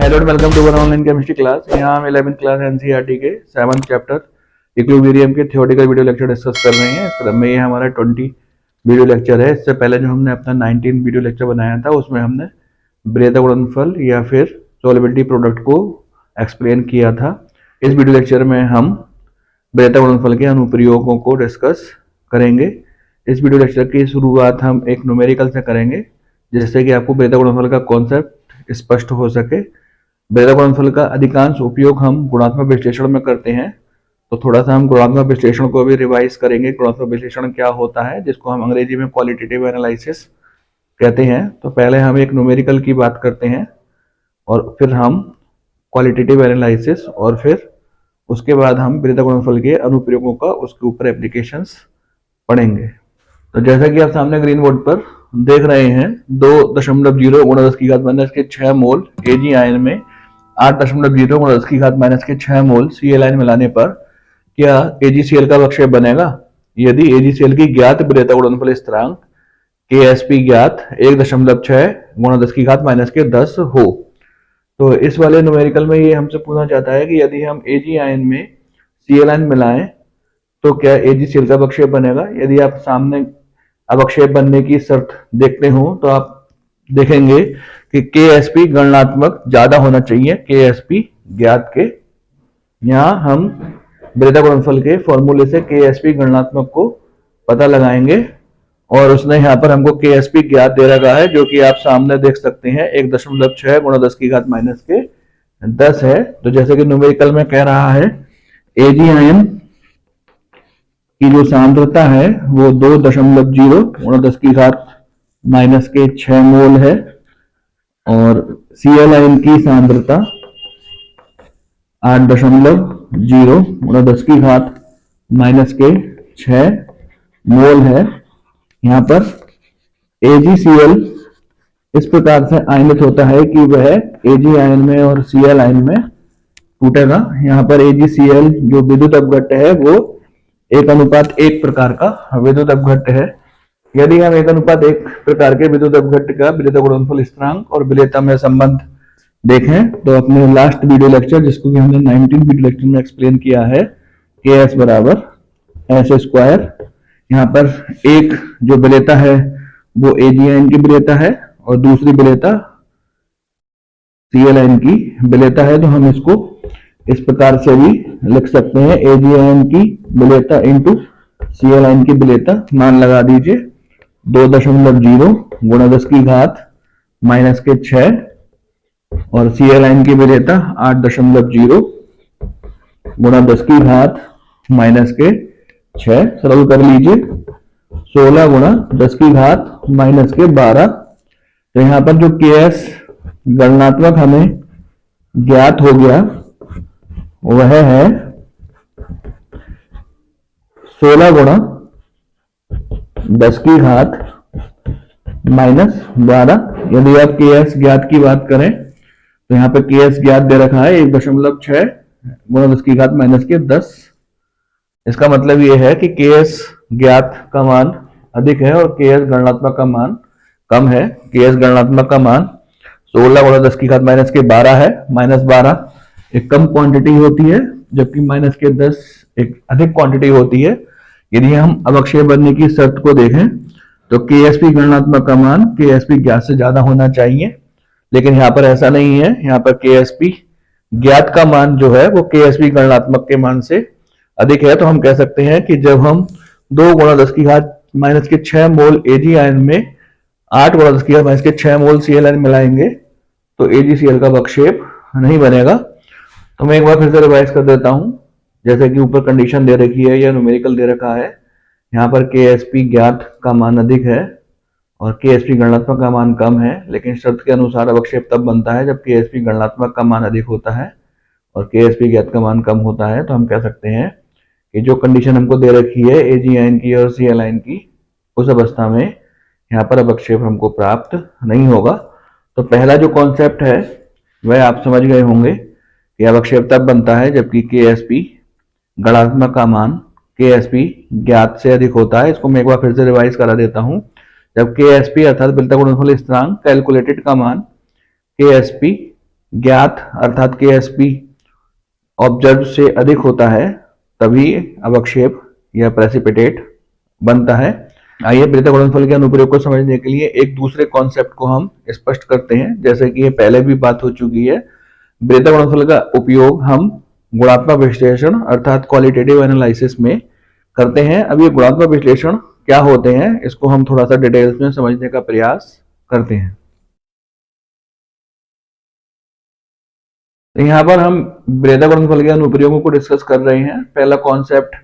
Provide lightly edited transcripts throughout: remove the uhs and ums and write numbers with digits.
Hello and welcome to one online chemistry class. यहाँ हम 11th class NCERT के 7th chapter equilibrium के theoretical video lecture discuss कर रहे हैं। इस क्रम में ये हमारा 20 वीडियो लेक्चर है। इससे पहले जो हमने अपना 19 वीडियो लेक्चर बनाया था उसमें हमने विभेदक गुणनफल या फिर सॉल्युबिलिटी प्रोडक्ट को एक्सप्लेन किया था। इस वीडियो लेक्चर में हम विभेदक गुणनफल के अनुप्रयोगों को डिस्कस करेंगे। इस वीडियो लेक्चर की शुरुआत हम एक न्यूमेरिकल से करेंगे जिससे कि आपको विभेदक गुणनफल का कॉन्सेप्ट स्पष्ट हो सके। विभेदक गुणनफल का अधिकांश उपयोग हम गुणात्मक विश्लेषण में करते हैं, तो थोड़ा सा हम गुणात्मक विश्लेषण को भी रिवाइज करेंगे। गुणात्मक विश्लेषण क्या होता है, जिसको हम अंग्रेजी में क्वालिटेटिव एनालिसिस कहते हैं। तो पहले हम एक न्यूमेरिकल की बात करते हैं और फिर हम क्वालिटेटिव एनालिसिस और फिर उसके बाद हम विभेदक गुणनफल के अनुप्रयोगों का उसके ऊपर एप्लीकेशंस पढ़ेंगे। तो जैसा कि आप सामने ग्रीन बोर्ड पर देख रहे हैं, 2.0 गुणा 10 की घात माइनस के 6 मोल एजी आयन में 8.0 गुणा 10 की घात माइनस के 6 मोल Cl आयन मिलाने पर क्या AgCl का अवक्षेप बनेगा यदि AgCl की ज्ञात विभेदक गुणनफल स्थिरांक Ksp ज्ञात 1.6 गुणा 10 की घात माइनस के 10 हो। तो इस वाले न्यूमेरिकल में ये हमसे पूछना चाहता है कि यदि हम Ag आयन में Cl आयन मिलाएं तो क्या AgCl का अवक्षेप बनेगा। यदि आप सामने अवक्षेप बनने की शर्त देखते हो तो आप देखेंगे कि Ksp गणनात्मक ज्यादा होना चाहिए Ksp ज्ञात के। यहां हम विभेदक गुणनफल के फॉर्मूले से Ksp गणनात्मक को पता लगाएंगे और उसने यहाँ पर हमको Ksp ज्ञात दे रखा है, जो कि आप सामने देख सकते हैं 1.6 गुणा 10 की घात माइनस के 10 है। तो जैसे कि न्यूमेरिकल में कह रहा है Ag आयन की जो सांद्रता है वो 2.0 गुणा 10 की घात माइनस के 6 मोल है और Cl आयन की सांद्रता 8.0 गुणा 10 की घात माइनस के 6 मोल है। यहाँ पर AgCl इस प्रकार से आयनित होता है कि वह Ag आयन में और Cl आयन में टूटेगा। यहाँ पर AgCl जो विद्युत अपघट्ट है वो 1:1 प्रकार का विद्युत अपघट्ट है। यदि हम 1:1 प्रकार के विद्युत अपघट्ट का विभेदक गुणनफल स्थिरांक और विलेयता में संबंध देखें तो अपने लास्ट वीडियो लेक्चर जिसको कि हमने 19 वीडियो लेक्चर में एक्सप्लेन किया है Ks बराबर S²। यहाँ पर एक जो विलेयता है वो Ag आयन की विलेयता है और दूसरी विलेयता Cl आयन की विलेयता है। तो हम इसको इस प्रकार से भी लिख सकते हैं Ag आयन की विलेयता इंटू Cl आयन की विलेयता। मान लगा दीजिए 2.0 गुणा 10 की घात माइनस के 6 और Cl आयन की विलेयता 8.0 गुणा 10 की घात माइनस के 6। सरल कर लीजिए 16 गुणा 10 की घात माइनस के 12। तो यहाँ पर जो Ks गणनात्मक हमें ज्ञात हो गया वह है 16 गुणा 10 की घात माइनस 12। यदि आप Ks ज्ञात की बात करें तो यहाँ पे Ks ज्ञात दे रखा है 1.6 गुणा 10 की घात माइनस के 10। इसका मतलब यह है कि Ks ज्ञात का मान अधिक है और Ks गणनात्मक का मान कम है। Ks गणनात्मक का मान 16 गुणा 10 की घात माइनस के 12 है। माइनस 12 एक कम क्वांटिटी होती है जबकि माइनस के 10 एक अधिक क्वांटिटी होती है। यदि हम अवक्षेप बनने की शर्त को देखें तो Ksp गणनात्मक का मान Ksp ज्ञात से ज्यादा होना चाहिए, लेकिन यहाँ पर ऐसा नहीं है। यहाँ पर Ksp ज्ञात का मान जो है वो Ksp गणनात्मक के मान से अधिक है। तो हम कह सकते हैं कि जब हम 2 गुणा 10 की घात माइनस के 6 मोल Ag आयन में 8 गुणा 10 की घात माइनस के 6 मोल Cl आयन मिलाएंगे तो AgCl का अवक्षेप नहीं बनेगा। तो मैं एक बार फिर से रिवाइज कर देता हूं। जैसे कि ऊपर कंडीशन दे रखी है या न्यूमेरिकल दे रखा है, यहाँ पर Ksp ज्ञात का मान अधिक है और Ksp गणनात्मक का मान कम है, लेकिन शर्त के अनुसार अवक्षेप तब बनता है जब Ksp गणनात्मक का मान अधिक होता है और Ksp ज्ञात का मान कम होता है। तो हम कह सकते हैं कि जो कंडीशन हमको दे रखी है Ag आयन की और Cl आयन की, उस अवस्था में यहाँ पर अवक्षेप हमको प्राप्त नहीं होगा। तो पहला जो कॉन्सेप्ट है वह आप समझ गए होंगे कि अवक्षेप तब बनता है जबकि Ksp गणनात्मक का मान Ksp ज्ञात से अधिक होता है। इसको मैं एक बार फिर से रिवाइज करा देता हूं। जब Ksp अर्थात विभेदक गुणनफल स्थिरांक कैलकुलेटेड का मान Ksp ज्ञात अर्थात KSP ऑब्जर्व से अधिक होता है तभी अवक्षेप या प्रेसिपिटेट बनता है। आइए वृत्त गुणनफल के अनुप्रयोग को समझने के लिए एक दूसरे कॉन्सेप्ट को हम स्पष्ट करते हैं। जैसे कि ये पहले भी बात हो चुकी है, वृत्त गुणनफल का उपयोग हम गुणात्मक विश्लेषण अर्थात क्वालिटेटिव एनालिसिस में करते हैं। अब ये गुणात्मक विश्लेषण क्या होते हैं इसको हम थोड़ा सा डिटेल्स में समझने का प्रयास करते हैं। तो यहाँ पर हम वृत्त गुणनफल के अनुप्रयोगों को डिस्कस कर रहे हैं। पहला कॉन्सेप्ट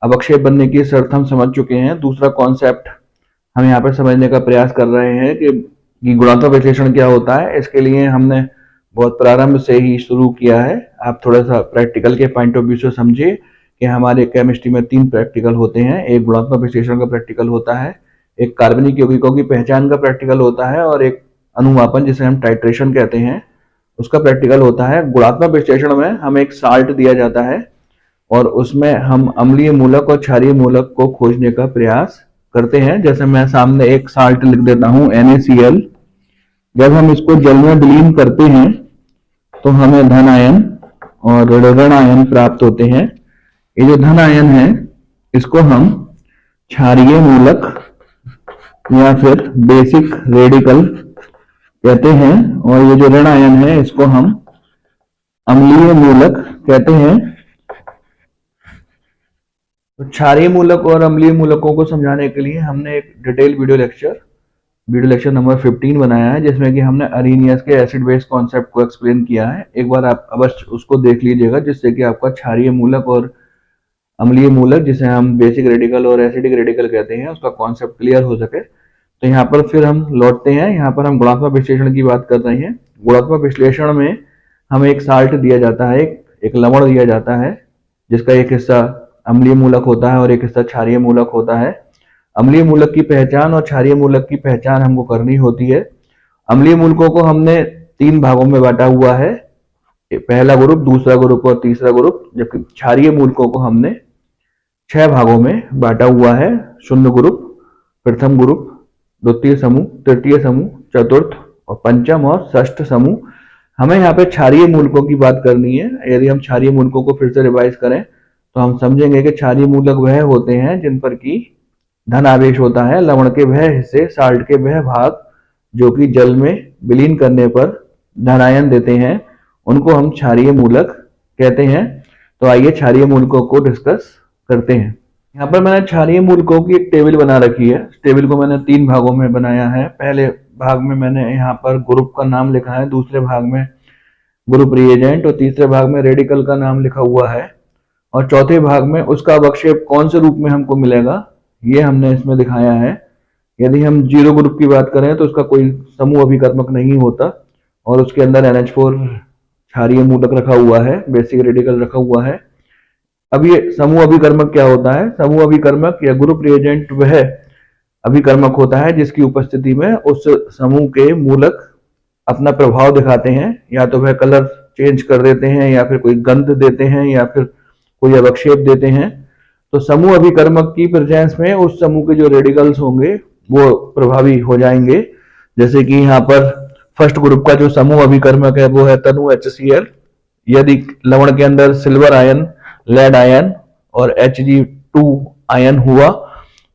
अवक्षेप बनने की शर्त हम समझ चुके हैं। दूसरा कॉन्सेप्ट हम यहाँ पर समझने का प्रयास कर रहे हैं कि गुणात्मक विश्लेषण क्या होता है। इसके लिए हमने बहुत प्रारंभ से ही शुरू किया है। आप थोड़ा सा प्रैक्टिकल के पॉइंट ऑफ व्यू से समझिए कि हमारे केमिस्ट्री में 3 प्रैक्टिकल होते हैं। एक गुणात्मक विश्लेषण का प्रैक्टिकल होता है, एक कार्बनिक यौगिकों की पहचान का प्रैक्टिकल होता है और एक अनुमापन जिसे हम टाइट्रेशन कहते हैं उसका प्रैक्टिकल होता है। गुणात्मक विश्लेषण में हमें एक साल्ट दिया जाता है और उसमें हम अम्लीय मूलक और क्षारीय मूलक को खोजने का प्रयास करते हैं। जैसे मैं सामने एक साल्ट लिख देता हूं NaCl। जब हम इसको जल में विलीन करते हैं तो हमें धन आयन और ऋण आयन प्राप्त होते हैं। ये जो धन आयन है इसको हम क्षारीय मूलक या फिर बेसिक रेडिकल कहते हैं और ये जो ऋण आयन है इसको हम अम्लीय मूलक कहते हैं। तो क्षारीय मूलक और अम्लीय मूलकों को समझाने के लिए हमने एक डिटेल वीडियो लेक्चर नंबर 15 बनाया है जिसमें कि हमने अरेनियस के एसिड बेस कॉन्सेप्ट को एक्सप्लेन किया है। एक बार आप अवश्य उसको देख लीजिएगा जिससे कि आपका क्षारीय मूलक और अम्लीय मूलक जिसे हम बेसिक रेडिकल और एसिडिक रेडिकल कहते हैं उसका कॉन्सेप्ट क्लियर हो सके। तो यहाँ पर फिर हम लौटते हैं। यहाँ पर हम गुणात्मक विश्लेषण की बात कर रहे हैं। गुणात्मक विश्लेषण में हमें एक साल्ट दिया जाता है, एक लवण दिया जाता है जिसका एक हिस्सा अम्लीय मूलक होता है और एक हिस्सा क्षारीय मूलक होता है। अम्लीय मूलक की पहचान और क्षारीय मूलक की पहचान हमको करनी होती है। अम्लीय मूलकों को हमने 3 भागों में बांटा हुआ है, पहला ग्रुप, दूसरा ग्रुप और तीसरा ग्रुप। जबकि क्षारीय मूलकों को हमने 6 भागों में बांटा हुआ है, शून्य ग्रुप, प्रथम ग्रुप, द्वितीय समूह, तृतीय समूह, चतुर्थ और पंचम और षष्ठ समूह। हमें यहाँ पे क्षारीय मूलकों की बात करनी है। यदि हम क्षारीय मूलकों को फिर से रिवाइज करें तो हम समझेंगे कि क्षारीय मूलक वह होते हैं जिन पर की धन आवेश होता है। लवण के वह हिस्से, साल्ट के वह भाग जो कि जल में विलीन करने पर धन आयन देते हैं उनको हम क्षारीय मूलक कहते हैं। तो आइए क्षारीय मूलकों को डिस्कस करते हैं। यहाँ पर मैंने क्षारीय मूलकों की एक टेबल बना रखी है। इस टेबल को मैंने 3 भागों में बनाया है। पहले भाग में मैंने यहाँ पर ग्रुप का नाम लिखा है, दूसरे भाग में ग्रुप रिएजेंट और तीसरे भाग में रेडिकल का नाम लिखा हुआ है और चौथे भाग में उसका अवक्षेप कौन से रूप में हमको मिलेगा ये हमने इसमें दिखाया है। यदि हम 0 ग्रुप की बात करें तो उसका कोई समूह अभिकर्मक नहीं होता और उसके अंदर NH4 क्षारीय मूलक रखा हुआ है, बेसिक रेडिकल रखा हुआ है। अब ये समूह अभिकर्मक क्या होता है? समूह अभिकर्मक या ग्रुप रिएजेंट वह अभिकर्मक होता है जिसकी उपस्थिति में उस समूह के मूलक अपना प्रभाव दिखाते हैं, या तो वह कलर चेंज कर देते हैं या फिर कोई गंध देते हैं या फिर कोई अवक्षेप देते हैं। तो समूह अभिकर्मक की प्रेजेंस में उस समूह के जो रेडिकल्स होंगे वो प्रभावी हो जाएंगे। जैसे कि यहाँ पर फर्स्ट ग्रुप का जो समूह अभिकर्मक है वो है तनु HCl। यदि लवण के अंदर सिल्वर आयन, लेड आयन और Hg2 आयन हुआ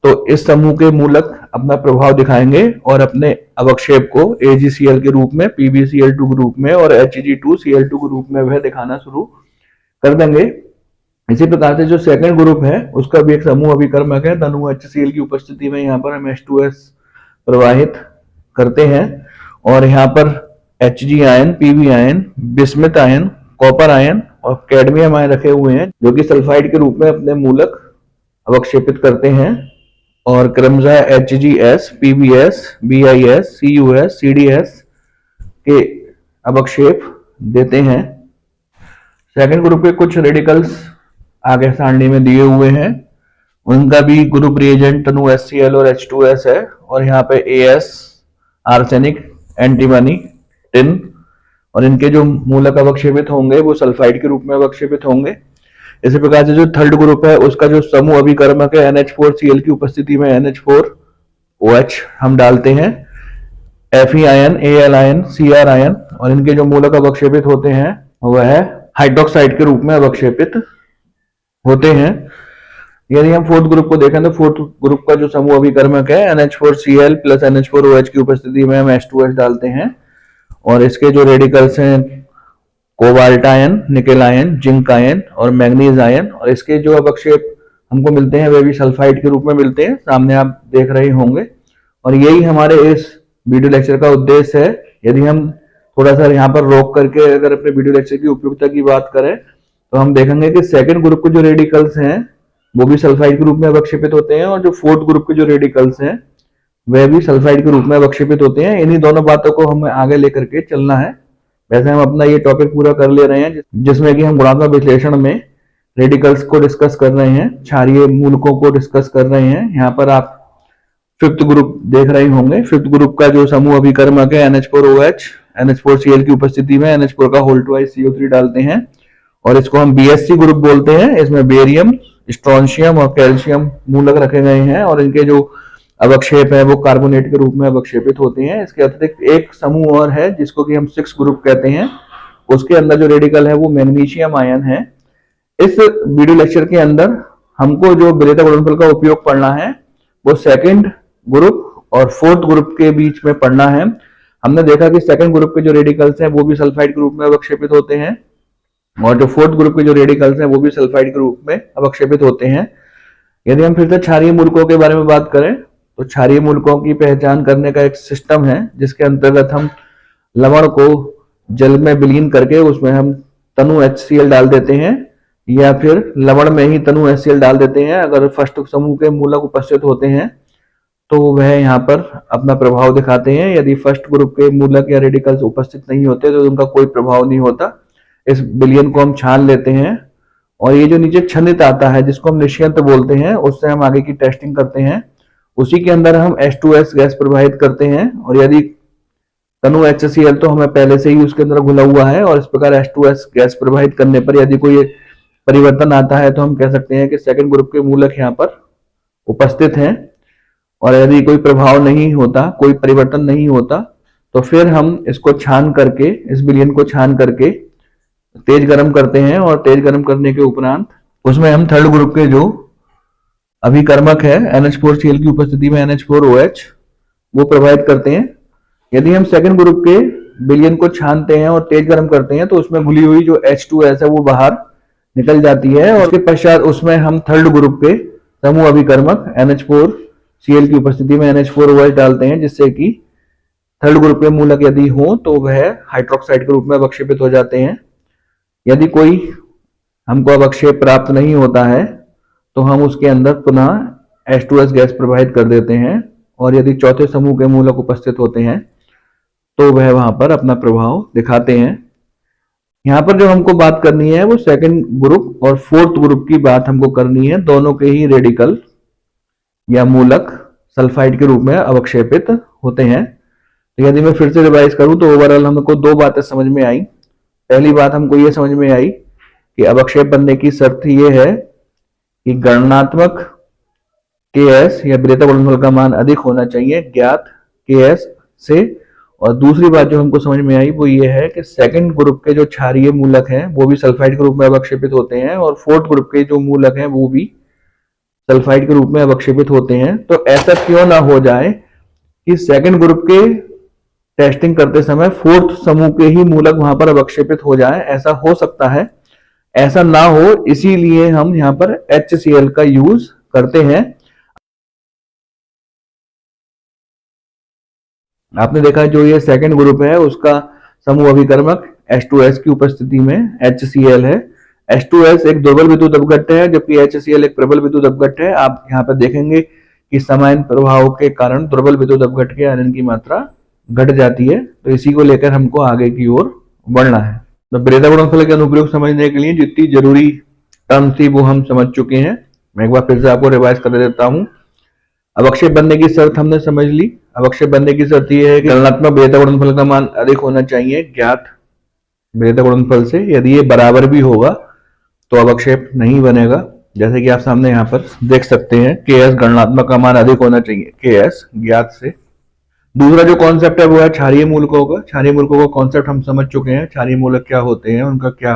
तो इस समूह के मूलक अपना प्रभाव दिखाएंगे और अपने अवक्षेप को AgCl के रूप में, PbCl2 के रूप में और Hg2Cl2 के रूप में वह दिखाना शुरू कर देंगे। इसी प्रकार से जो सेकंड ग्रुप है उसका भी एक समूह अभिकर्मक है। तनु HCl की उपस्थिति में यहाँ पर हम H2S प्रवाहित करते हैं और यहाँ पर Hg ion, Pb ion, bismuth ion, copper ion और कैडमियम आयन रखे हुए हैं जो कि सल्फाइड के रूप में अपने मूलक अवक्षेपित करते हैं और क्रमशः HgS, PbS, BiS, CuS, CdS के अवक्षेप देते हैं। सेकंड ग्रुप के कुछ रेडिकल्स आगे सारणी में दिए हुए हैं, उनका भी ग्रुप रिएजेंट तनु HCl और H2S है और यहाँ पे AS आर्सेनिक, एंटीमनी, टिन और इनके जो मूलक अवक्षेपित होंगे वो सल्फाइड के रूप में अवक्षेपित होंगे। इसी प्रकार से जो थर्ड ग्रुप है उसका जो समूह अभिकर्मक है NH4Cl की उपस्थिति में NH4OH हम डालते हैं। Fe ion, Al ion, Cr ion, और इनके जो मूलक अवक्षेपित होते हैं वह हाइड्रोक्साइड के रूप में अवक्षेपित होते हैं। यदि हम फोर्थ ग्रुप को देखें तो फोर्थ ग्रुप का जो समूह अभिकर्मक है NH4Cl प्लस NH4OH की उपस्थिति में हम H2S डालते हैं, और इसके जो रेडिकल्स हैं cobalt ion, nickel ion, zinc ion और मैग्नीज आयन, और इसके जो अवक्षेप हमको मिलते हैं वे भी सल्फाइड के रूप में मिलते हैं, सामने आप देख रहे होंगे। और यही हमारे इस वीडियो लेक्चर का उद्देश्य है। यदि हम थोड़ा सा यहाँ पर रोक करके अगर अपने वीडियो लेक्चर की उपयोगिता की बात करें तो हम देखेंगे कि सेकंड ग्रुप के जो रेडिकल्स हैं वो भी सल्फाइड के रूप में अवक्षेपित होते हैं, और जो फोर्थ ग्रुप के जो रेडिकल्स हैं वह भी सल्फाइड के रूप में अवक्षेपित होते हैं। इन्हीं दोनों बातों को हमें आगे लेकर के चलना है। वैसे हम अपना ये टॉपिक पूरा कर ले रहे हैं जिसमें कि हम गुणात्मक विश्लेषण में रेडिकल्स को डिस्कस कर रहे हैं, क्षारीय मूलकों को डिस्कस कर रहे हैं। यहाँ पर आप फिफ्थ ग्रुप देख रहे होंगे। फिफ्थ ग्रुप का जो समूह अभिकर्मक है NH4OH, NH4Cl की उपस्थिति में NH4 का होल ट्वाइस CO3 डालते हैं, और इसको हम BSC ग्रुप बोलते हैं। इसमें बेरियम, स्ट्रोंशियम और कैल्शियम मूलक रखे गए हैं, और इनके जो अवक्षेप है वो कार्बोनेट के रूप में अवक्षेपित होते हैं। इसके अतिरिक्त एक समूह और है जिसको कि हम 6 ग्रुप कहते हैं, उसके अंदर जो रेडिकल है वो मैग्नीशियम आयन है। इस वीडियो लेक्चर के अंदर हमको जो विलेयता गुणनफल का उपयोग पढ़ना है वो सेकंड ग्रुप और फोर्थ ग्रुप के बीच में पढ़ना है। हमने देखा कि सेकंड ग्रुप के जो रेडिकल्स हैं वो भी सल्फाइड के रूप में अवक्षेपित होते हैं, और जो फोर्थ ग्रुप के जो रेडिकल्स हैं वो भी सल्फाइड के रूप में अवक्षेपित होते हैं। यदि हम फिर से क्षारीय मूलकों के बारे में बात करें तो क्षारीय मूलकों की पहचान करने का एक सिस्टम है जिसके अंतर्गत हम लवण को जल में विलीन करके उसमें हम तनु HCl डाल देते हैं, या फिर लवण में ही तनु HCl डाल देते हैं। अगर फर्स्ट समूह के मूलक उपस्थित होते हैं तो वह यहाँ पर अपना प्रभाव दिखाते हैं। यदि फर्स्ट ग्रुप के मूलक या रेडिकल्स उपस्थित नहीं होते तो उनका कोई प्रभाव नहीं होता। इस विलयन को हम छान लेते हैं, और ये जो नीचे छंदित आता है जिसको हम निष्यंत बोलते हैं, उससे हम आगे की टेस्टिंग करते हैं। उसी के अंदर हम H2S गैस प्रवाहित करते हैं, और यदि तनु HCl तो हमें पहले से ही उसके अंदर घुला हुआ है, और इस प्रकार H2S गैस प्रवाहित करने पर यदि कोई परिवर्तन आता है तो हम कह सकते हैं कि सेकंड ग्रुप के मूलक यहाँ पर उपस्थित हैं। और यदि कोई प्रभाव नहीं होता, कोई परिवर्तन नहीं होता, तो फिर हम इसको छान करके, इस विलयन को छान करके तेज गर्म करते हैं, और तेज गर्म करने के उपरांत उसमें हम थर्ड ग्रुप के जो अभिकर्मक है NH4Cl की उपस्थिति में NH4OH वो प्रभावित करते हैं। यदि हम सेकंड ग्रुप के विलयन को छानते हैं और तेज गर्म करते हैं तो उसमें घुली हुई जो H2S है वो बाहर निकल जाती है, और उसके पश्चात उसमें हम थर्ड ग्रुप के समूह अभिकर्मक NH4Cl की उपस्थिति में NH4OH डालते हैं, जिससे कि थर्ड ग्रुप के मूलक यदि हो तो वह हाइड्रोक्साइड के रूप में अवक्षेपित हो जाते हैं। यदि कोई हमको अवक्षेप प्राप्त नहीं होता है तो हम उसके अंदर पुनः H2S गैस प्रवाहित कर देते हैं, और यदि चौथे समूह के मूलक उपस्थित होते हैं तो वह वहां पर अपना प्रभाव दिखाते हैं। यहाँ पर जो हमको बात करनी है वो सेकंड ग्रुप और फोर्थ ग्रुप की बात हमको करनी है। दोनों के ही रेडिकल या मूलक सल्फाइड के रूप में अवक्षेपित होते हैं। तो यदि मैं फिर से रिवाइज करूं तो ओवरऑल हमको दो बातें समझ में आई। पहली बात हमको ये समझ में आई कि अवक्षेप बनने की शर्त ये है कि गणनात्मक Ks या विलेयता गुणनफल का मान अधिक होना चाहिए ज्ञात Ks से। और दूसरी बात जो हमको समझ में आई वो ये है कि सेकंड ग्रुप के जो क्षारीय मूलक हैं वो भी सल्फाइड के रूप में अवक्षेपित होते हैं, और फोर्थ ग्रुप के जो मूलक हैं वो भी सल्फाइड के रूप में अवक्षेपित होते हैं। तो ऐसा क्यों ना हो जाए कि सेकंड ग्रुप के टेस्टिंग करते समय फोर्थ समूह के ही मूलक वहां पर अवक्षेपित हो जाए। ऐसा हो सकता है, ऐसा ना हो इसीलिए हम यहाँ पर HCl का यूज करते हैं। आपने देखा जो ये सेकंड ग्रुप है उसका समूह अभिकर्मक H2S की उपस्थिति में HCl है। H2S एक दुर्बल विद्युत अपघट्ट है जबकि HCl एक प्रबल विद्युत अपघट्ट है। आप यहाँ पर देखेंगे कि समान प्रभाव के कारण दुर्बल विद्युत अपघट्ट के आयरन की मात्रा घट जाती है। तो इसी को लेकर हमको आगे की ओर बढ़ना है। तो विलेयता गुणनफल के अनुप्रयोग समझने के लिए जितनी जरूरी टर्म थी वो हम समझ चुके हैं। मैं एक बार फिर से आपको रिवाइज कर देता हूँ। अवक्षेप बनने की शर्त हमने समझ ली। अवक्षेप बनने की शर्त यह है कि गणनात्मक विलेयता गुणनफल का मान अधिक होना चाहिए ज्ञात विलेयता गुणनफल से। यदि ये बराबर भी होगा तो अवक्षेप नहीं बनेगा। जैसे कि आप सामने यहाँ पर देख सकते हैं Ks गणनात्मक का मान अधिक होना चाहिए Ks ज्ञात से। दूसरा जो कॉन्सेप्ट है वो है क्षारीय मूलकों का। क्षारीय मूलकों का कॉन्सेप्ट हम समझ चुके हैं। क्षारीय मूलक क्या होते हैं, उनका क्या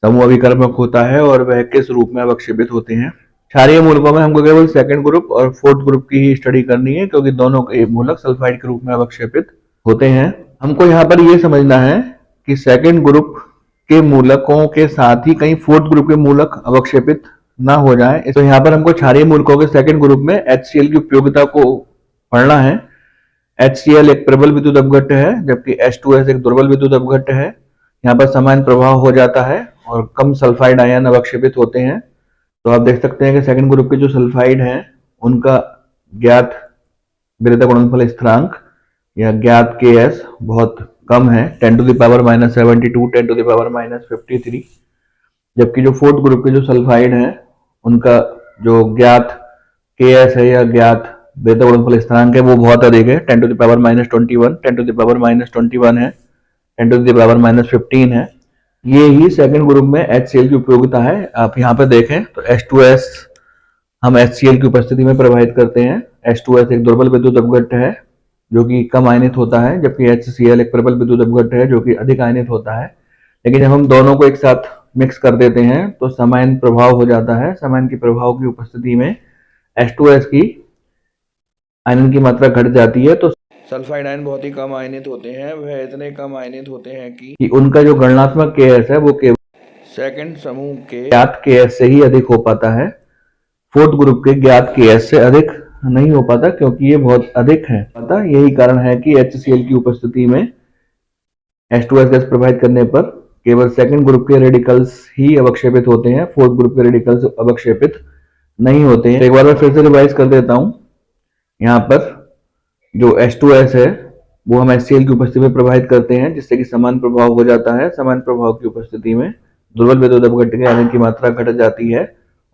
समूह अभिकर्मक होता है और वह किस रूप में अवक्षेपित होते हैं। क्षारीय मूलकों में हमको केवल सेकंड ग्रुप और फोर्थ ग्रुप की ही स्टडी करनी है, क्योंकि दोनों के मूलक सल्फाइड के रूप में अवक्षेपित होते हैं। हमको यहाँ पर यह समझना है कि सेकंड ग्रुप के मूलकों के साथ ही कहीं फोर्थ ग्रुप के मूलक अवक्षेपित ना हो जाए। तो यहाँ पर हमको क्षारीय मूलकों के सेकंड ग्रुप में HCl की उपयोगिता को पढ़ना है। HCl एक प्रबल विद्युत अपघट्य है, जबकि H2S एक दुर्बल विद्युत अपघट्य है। यहाँ पर समान प्रभाव हो जाता है और कम सल्फाइड आयन अवक्षेपित होते हैं। तो आप देख सकते हैं कि सेकंड ग्रुप के जो सल्फाइड हैं उनका ज्ञात विरेता गुणनफल स्थिरांक या ज्ञात Ks बहुत कम है, 10⁻⁻72, 10⁻⁻53। जबकि जो फोर्थ ग्रुप के जो सल्फाइड हैं उनका जो ज्ञात Ks है या ज्ञात विरेता गुणनफल स्थिरांक है वो बहुत अधिक है, 10⁻21, 10⁻21 है, 10⁻15 है। ये ही सेकंड ग्रुप में HCl की उपयोगिता है। आप यहाँ पे देखें तो H2S हम HCl की उपस्थिति में प्रभावित करते हैं। H2S एक दुर्बल विद्युत अपघट्य है जो कि कम आयनित होता है, जबकि HCl एक प्रबल विद्युत अपघट्य है जो कि अधिक आयनित होता है। लेकिन जब हम दोनों को एक साथ मिक्स कर देते हैं तो समान प्रभाव हो जाता है। समान की प्रभाव की उपस्थिति में H2S की आयनन की मात्रा घट जाती है, तो सल्फाइड आयन बहुत ही कम आयनित होते हैं। वह इतने कम आयनित होते हैं कि उनका जो गणनात्मक Ks है वो केवल सेकंड समूह के ज्ञात Ks से ही अधिक हो पाता है, फोर्थ ग्रुप के ज्ञात Ks से अधिक नहीं हो पाता, क्योंकि ये बहुत अधिक है। पता यही कारण है कि HCl की उपस्थिति में H2S गैस प्रभावित करने पर केवल सेकंड ग्रुप के रेडिकल्स ही अवक्षेपित होते हैं, फोर्थ ग्रुप के रेडिकल्स अवक्षेपित नहीं होते हैं। एक बार मैं फिर से रिवाइज कर देता हूं। यहाँ पर जो H2S है वो हम HCl की उपस्थिति में प्रभावित करते हैं, जिससे कि समान प्रभाव हो जाता है। समान प्रभाव की उपस्थिति में दुर्बल विद्युत अपघट्य के आयन की मात्रा घट जाती है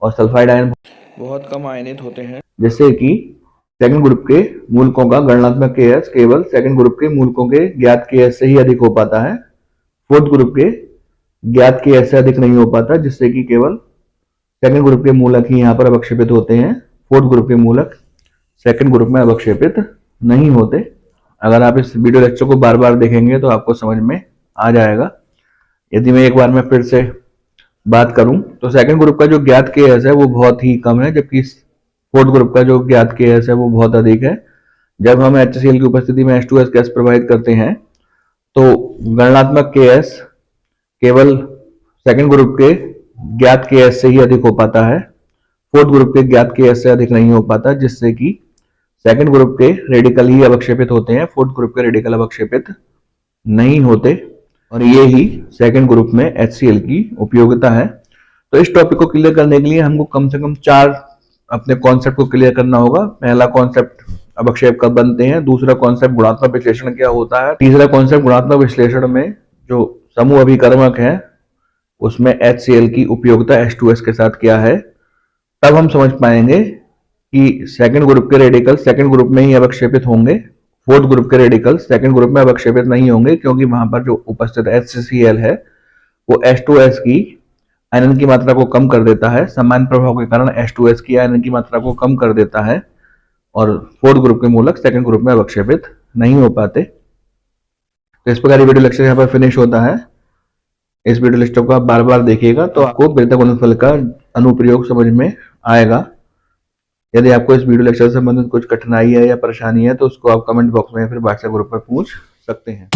और सल्फाइड आयन बहुत कम आयनित होते हैं, जिससे कि सेकंड ग्रुप के मूलकों का गणनात्मक Ks केवल सेकंड ग्रुप के मूलकों के ज्ञात Ks से ही अधिक हो पाता है, फोर्थ ग्रुप के ज्ञात Ks से अधिक नहीं हो पाता, जिससे कि केवल सेकंड ग्रुप के मूलक ही यहाँ पर अवक्षेपित होते हैं। फोर्थ ग्रुप के मूलक सेकंड ग्रुप में अवक्षेपित नहीं होते। अगर आप इस वीडियो लेक्चर को बार बार देखेंगे तो आपको समझ में आ जाएगा। यदि मैं एक बार में फिर से बात करूं तो सेकंड ग्रुप का जो ज्ञात Ks है वो बहुत ही कम है, जबकि फोर्थ ग्रुप का जो ज्ञात Ks है वो बहुत अधिक है। जब हम HCl की उपस्थिति में H2S गैस प्रभावित करते हैं तो गणनात्मक Ks केवल सेकंड ग्रुप के ज्ञात Ks से ही अधिक हो पाता है, फोर्थ ग्रुप के ज्ञात Ks से अधिक नहीं हो पाता, जिससे कि सेकंड ग्रुप के रेडिकल ही अवक्षेपित होते हैं, फोर्थ ग्रुप के रेडिकल अवक्षेपित नहीं होते। और ये ही सेकंड ग्रुप में HCl की उपयोगिता है। तो इस टॉपिक को क्लियर करने के लिए हमको कम से कम 4 अपने कॉन्सेप्ट को क्लियर करना होगा। पहला कॉन्सेप्ट अवक्षेप कब बनते हैं, दूसरा कॉन्सेप्ट गुणात्मक विश्लेषण क्या होता है, तीसरा कॉन्सेप्ट गुणात्मक विश्लेषण में जो समूह अभिकर्मक है उसमें HCl की उपयोगिता H2S के साथ क्या है। तब हम समझ पाएंगे कि सेकंड ग्रुप के रेडिकल सेकंड ग्रुप में ही अवक्षेपित होंगे, फोर्थ ग्रुप के रेडिकल सेकंड ग्रुप में अवक्षेपित नहीं होंगे, क्योंकि वहां पर जो उपस्थित HCl है वो H2S की आयनन की मात्रा को कम कर देता है। समान प्रभाव के कारण H2S की आयनन की मात्रा को कम कर देता है और फोर्थ ग्रुप के मूलक सेकंड ग्रुप में अवक्षेपित नहीं हो पाते। तो इस प्रकार वीडियो लेक्चर यहाँ पर फिनिश होता है। इस वीडियो लेक्चर को आप बार बार देखिएगा तो आपको विरेता गुणनफल का अनुप्रयोग समझ में आएगा। यदि आपको इस वीडियो लेक्चर से संबंधित कुछ कठिनाई है या परेशानी है तो उसको आप कमेंट बॉक्स में या फिर व्हाट्सएप ग्रुप पर पूछ सकते हैं।